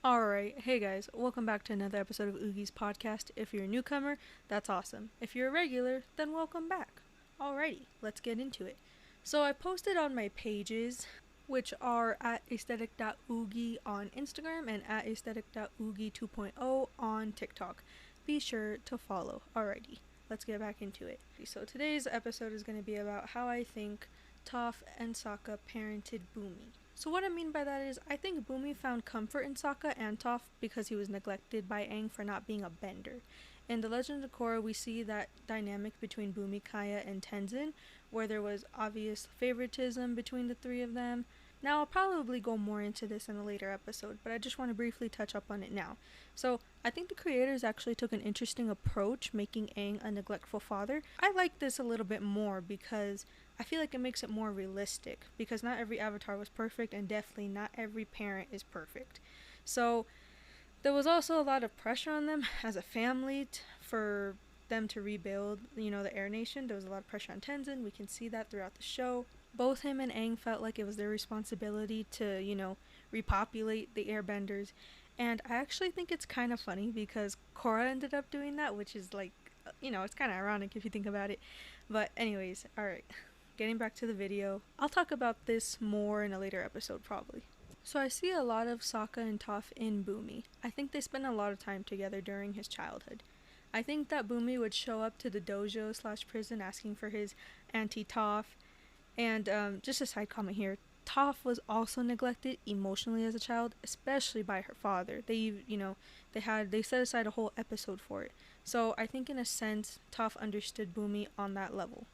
Alright, hey guys, welcome back to another episode of Oogie's podcast. If you're a newcomer, that's awesome. If you're a regular, then welcome back. Alrighty, let's get into it. So I posted on my pages, which are at aesthetic.oogie on Instagram and at aesthetic.oogie 2.0 on TikTok. Be sure to follow. Alrighty, let's get back into it. So today's episode is going to be about how I think Toph and Sokka parented Bumi. So what I mean by that is, I think Bumi found comfort in Sokka and Toph because he was neglected by Aang for not being a bender. In The Legend of Korra, we see that dynamic between Bumi, Kaya, and Tenzin, where there was obvious favoritism between the three of them. Now, I'll probably go more into this in a later episode, but I just want to briefly touch up on it now. So, I think the creators actually took an interesting approach, making Aang a neglectful father. I like this a little bit more because I feel like it makes it more realistic, because not every avatar was perfect, and definitely not every parent is perfect. So, there was also a lot of pressure on them as a family for them to rebuild, the Air Nation. There was a lot of pressure on Tenzin. We can see that throughout the show. Both him and Aang felt like it was their responsibility to, repopulate the airbenders. And I actually think it's kind of funny because Korra ended up doing that, which is like, it's kind of ironic if you think about it. But anyways, alright, getting back to the video. I'll talk about this more in a later episode probably. So I see a lot of Sokka and Toph in Bumi. I think they spend a lot of time together during his childhood. I think that Bumi would show up to the dojo slash prison asking for his Auntie Toph. And just a side comment here, Toph was also neglected emotionally as a child, especially by her father. They set aside a whole episode for it. So I think in a sense, Toph understood Bumi on that level.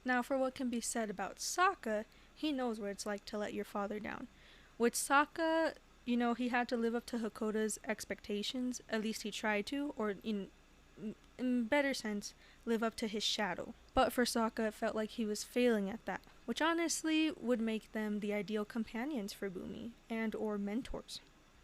Now for what can be said about Sokka, he knows what it's like to let your father down. With Sokka, he had to live up to Hakoda's expectations, at least he tried to, or in better sense, live up to his shadow. But for Sokka, it felt like he was failing at that, which honestly would make them the ideal companions for Bumi and or mentors.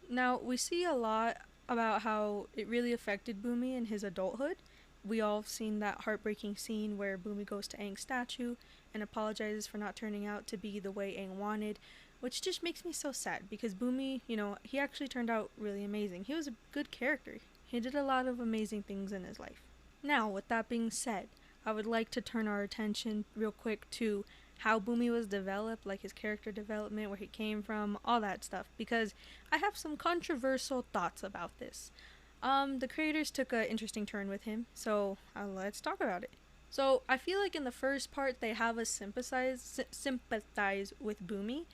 Now, we see a lot about how it really affected Bumi in his adulthood. We all have seen that heartbreaking scene where Bumi goes to Aang's statue and apologizes for not turning out to be the way Aang wanted, which just makes me so sad because Bumi, he actually turned out really amazing. He was a good character. He did a lot of amazing things in his life. Now, with that being said, I would like to turn our attention real quick to how Bumi was developed, like his character development, where he came from, all that stuff, because I have some controversial thoughts about this. The creators took an interesting turn with him, so let's talk about it. So, I feel like in the first part, they have us sympathize with Bumi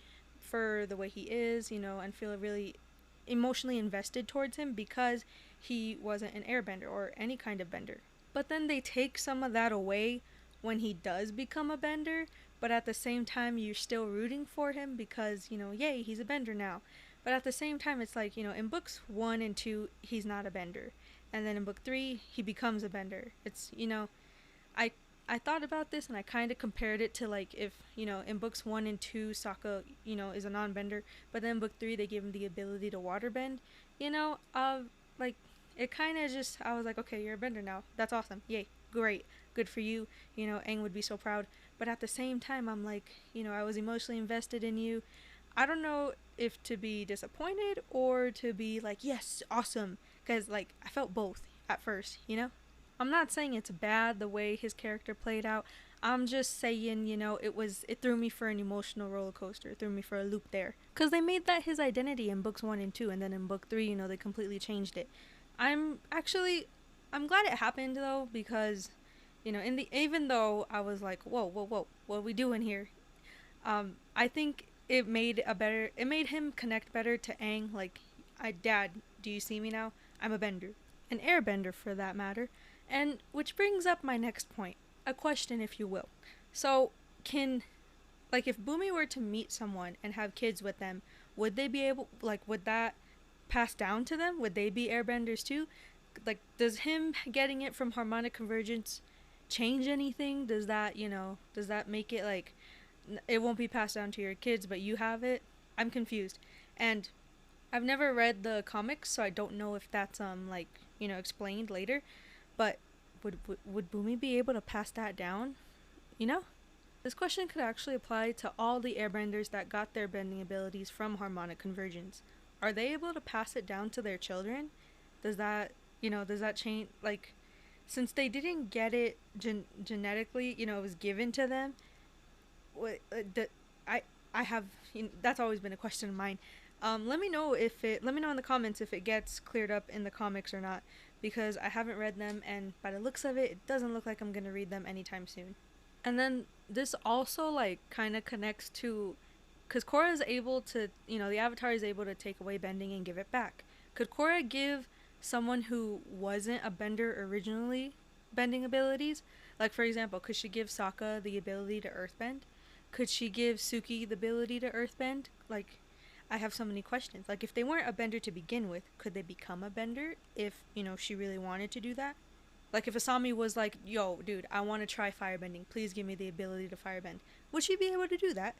for the way he is, and feel really emotionally invested towards him because he wasn't an airbender or any kind of bender. But then they take some of that away when he does become a bender, but at the same time you're still rooting for him because, yay, he's a bender now. But at the same time it's like, in books 1 and 2 he's not a bender. And then in book 3 he becomes a bender. It's, I thought about this and I kind of compared it to like if, in books 1 and 2 Sokka, is a non-bender, but then in book 3 they give him the ability to waterbend, like it kind of just, I was like, okay, you're a bender now. That's awesome. Yay. Great. Good for you. Aang would be so proud. But at the same time, I'm like, I was emotionally invested in you. I don't know if to be disappointed or to be like, yes, awesome. Because, like, I felt both at first. I'm not saying it's bad the way his character played out. I'm just saying, it threw me for an emotional roller coaster. It threw me for a loop there. Because they made that his identity in books 1 and 2, and then in book 3, they completely changed it. I'm glad it happened though, because, even though I was like, whoa, what are we doing here? I think it made him connect better to Aang, like, Dad, do you see me now? I'm a bender. An airbender for that matter. And which brings up my next point. A question, if you will. So, if Bumi were to meet someone and have kids with them, would that pass down to them? Would they be airbenders too? Like, does him getting it from harmonic convergence change anything? Does that make it like it won't be passed down to your kids, but you have it? I'm confused. And I've never read the comics, so I don't know if that's explained later. But would Bumi be able to pass that down? This question could actually apply to all the airbenders that got their bending abilities from harmonic convergence. are they able to pass it down to their children? Does that, does that change, like, since they didn't get it genetically, it was given to them. What I I have, that's always been a question of mine. Let me know let me know in the comments if it gets cleared up in the comics or not, because I haven't read them, and by the looks of it, it doesn't look like I'm gonna read them anytime soon. And then this also like kind of connects to, because Korra is able to, the Avatar is able to take away bending and give it back. Could Korra give someone who wasn't a bender originally bending abilities? Like, for example, could she give Sokka the ability to earthbend? Could she give Suki the ability to earthbend? Like, I have so many questions. Like, if they weren't a bender to begin with, could they become a bender if, she really wanted to do that? Like, if Asami was like, yo, dude, I want to try firebending. Please give me the ability to firebend. Would she be able to do that?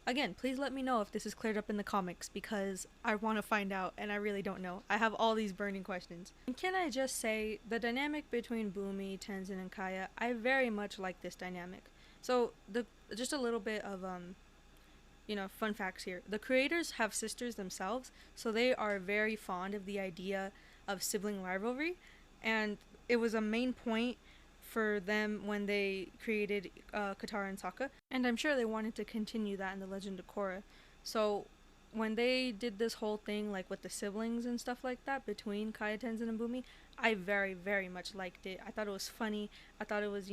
Again, please let me know if this is cleared up in the comics, because I want to find out and I really don't know. I have all these burning questions. And can I just say, the dynamic between Bumi, Tenzin, and Kaya, I very much like this dynamic. So, just a little bit of, fun facts here. The creators have sisters themselves, so they are very fond of the idea of sibling rivalry, and it was a main point for them when they created Katara and Sokka, and I'm sure they wanted to continue that in The Legend of Korra. So when they did this whole thing, like with the siblings and stuff like that between Kaya, Tenzin, and Bumi, I very, very much liked it. I thought it was funny. I thought it was,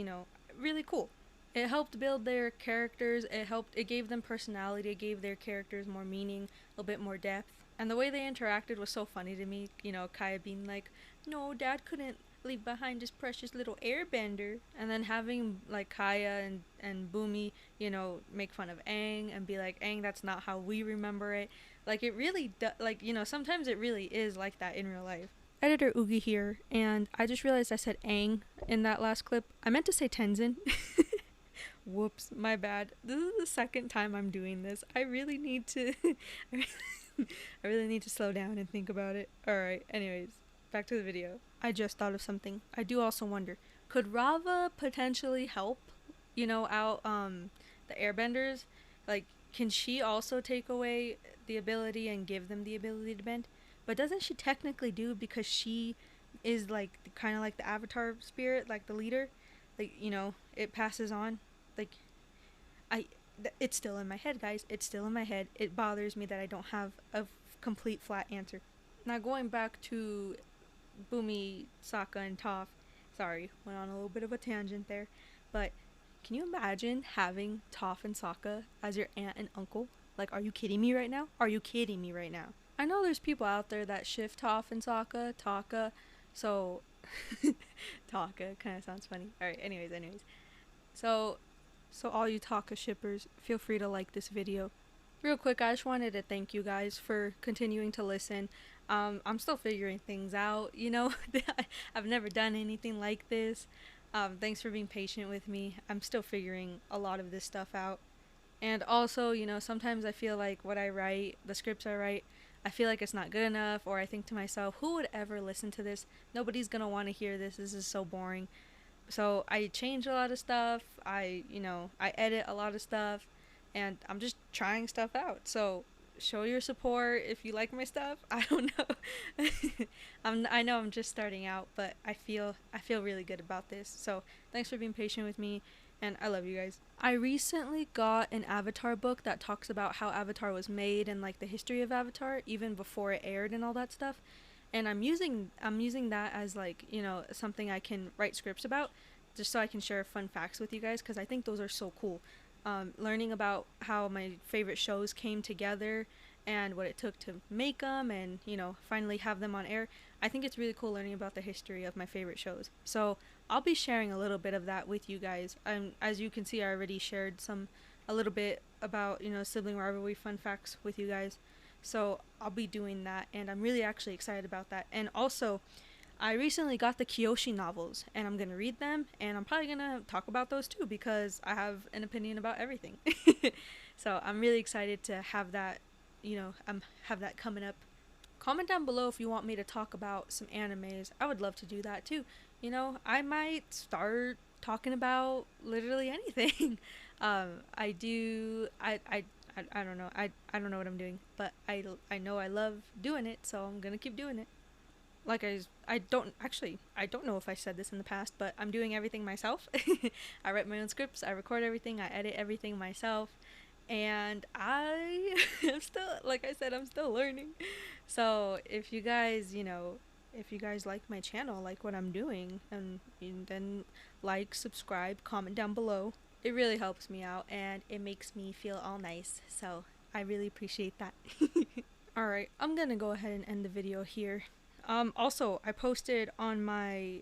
really cool. It helped build their characters. It gave them personality. It gave their characters more meaning, a little bit more depth. And the way they interacted was so funny to me. Kaya being like, no, Dad couldn't leave behind his precious little airbender, and then having like Kaya and Bumi, make fun of Aang and be like, Aang, that's not how we remember it. Like, it really sometimes it really is like that in real life. Editor Oogie here, and I just realized I said Aang in that last clip. I meant to say Tenzin. Whoops, my bad. This is the second time I'm doing this. I really need to I really need to slow down and think about it. Alright, anyways, back to the video. I just thought of something. I do also wonder, could Rava potentially help, out the airbenders? Like, can she also take away the ability and give them the ability to bend? But doesn't she technically do, because she is like kind of like the Avatar spirit, like the leader? Like, it passes on. Like, it's still in my head, guys. It's still in my head. It bothers me that I don't have a complete flat answer. Now, going back to Bumi, Sokka, and Toph. Sorry, went on a little bit of a tangent there. But can you imagine having Toph and Sokka as your aunt and uncle? Like, are you kidding me right now? Are you kidding me right now? I know there's people out there that shift Toph and Sokka, Taka, so... Taka, kind of sounds funny. Alright, anyways. So all you Taka shippers, feel free to like this video. Real quick, I just wanted to thank you guys for continuing to listen. I'm still figuring things out, I've never done anything like this. Thanks for being patient with me. I'm still figuring a lot of this stuff out. And also, sometimes I feel like what I write, the scripts I write, I feel like it's not good enough, or I think to myself, who would ever listen to this? Nobody's gonna want to hear this. This is so boring. So I change a lot of stuff. I edit a lot of stuff, and I'm just trying stuff out. So show your support if you like my stuff. I don't know. I know I'm just starting out, but I feel really good about this. So thanks for being patient with me, and I love you guys. I recently got an Avatar book that talks about how Avatar was made and like the history of Avatar, even before it aired and all that stuff. And I'm using that as like, something I can write scripts about, just so I can share fun facts with you guys, because I think those are so cool. Learning about how my favorite shows came together and what it took to make them, and finally have them on air. I think it's really cool learning about the history of my favorite shows. So I'll be sharing a little bit of that with you guys. As you can see, I already shared a little bit about sibling rivalry fun facts with you guys. So I'll be doing that, and I'm really actually excited about that. And also, I recently got the Kyoshi novels, and I'm going to read them, and I'm probably going to talk about those too, because I have an opinion about everything. So I'm really excited to have that, have that coming up. Comment down below if you want me to talk about some animes. I would love to do that too. I might start talking about literally anything. I I don't know. I don't know what I'm doing, but I know I love doing it, so I'm gonna keep doing it. Like I don't know if I said this in the past, but I'm doing everything myself. I write my own scripts, I record everything, I edit everything myself, and I am still, like I said, I'm still learning. So if you guys, if you guys like my channel, like what I'm doing, and then like, subscribe, comment down below. It really helps me out and it makes me feel all nice. So I really appreciate that. Alright, I'm gonna go ahead and end the video here. Also, I posted on my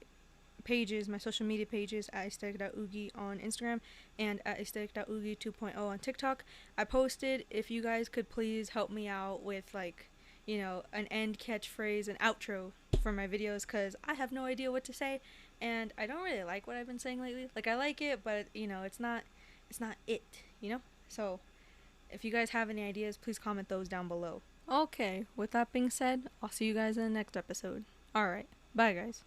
pages, my social media pages, at aesthetic.oogie on Instagram and at aesthetic.oogie 2.0 on TikTok. I posted if you guys could please help me out with, like, an end catchphrase, an outro for my videos, because I have no idea what to say and I don't really like what I've been saying lately. Like, I like it, but it's not it. So if you guys have any ideas, please comment those down below. Okay, with that being said, I'll see you guys in the next episode. Alright, bye guys.